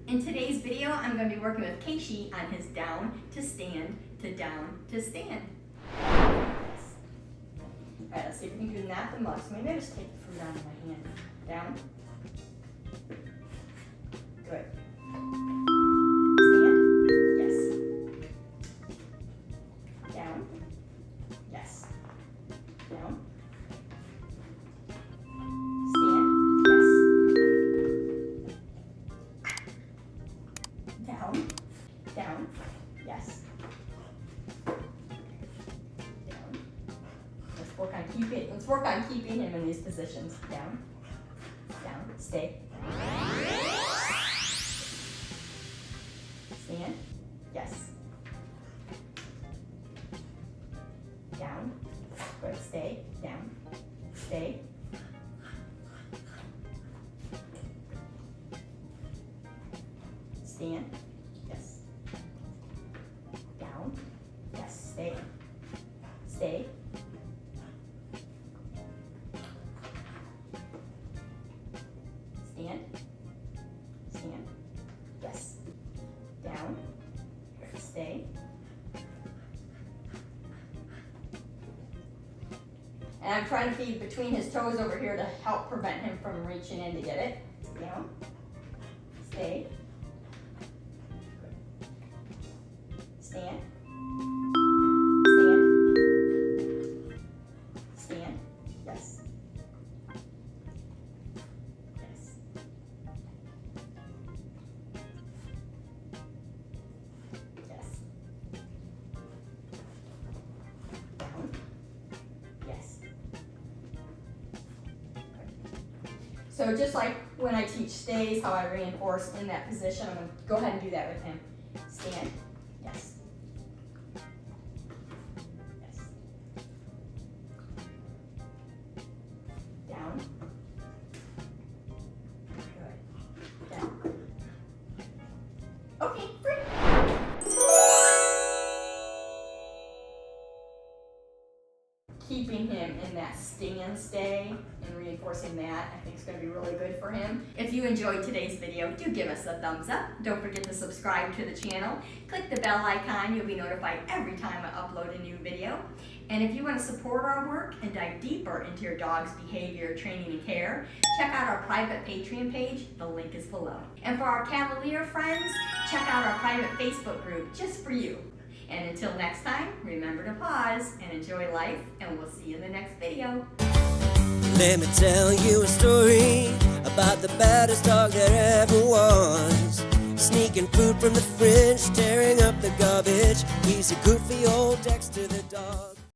In today's video, I'm going to be working with Casey on his down to stand to down to stand. Yes. Alright, let's see if we can do not the mug. So maybe I just take the fruit out of my hand. Down. Good. Stand. Yes. Down. Yes. Down. Stand. Yes. Down. Down. Yes. Down. Let's work on keeping him in these positions. Down. Down. Stay. Stand. Yes. Down. Good. Stay. Down. Stay. Stand. Yes. Down. Yes. Stay. Stay. Stand. Stand. Yes. Down. Stay. And I'm trying to feed between his toes over here to help prevent him from reaching in to get it. Down. Stay. Stand. Stand. Stand. Yes. Yes. Yes. Down. Yes. So just like when I teach stays, how I reinforce in that position, I'm going to go ahead and do that with him. Stand. Yes. Yes. Down. Good. Down. Okay, free. Keeping him in that stand stay and reinforcing that, I think is going to be really good for him. If you enjoyed today's video, do give us a thumbs up. Don't forget to subscribe to the channel. Click the bell icon. You'll be notified every time I upload a new video. And if you want to support our work and dive deeper into your dog's behavior, training, and care, check out our private Patreon page. The link is below. And for our Cavalier friends, check out our private Facebook group just for you. And until next time, remember to pause and enjoy life, and we'll see you in the next video. Let me tell you a story about the baddest dog that ever was. Sneaking food from the fridge, tearing up the garbage. He's a goofy old Dexter the dog.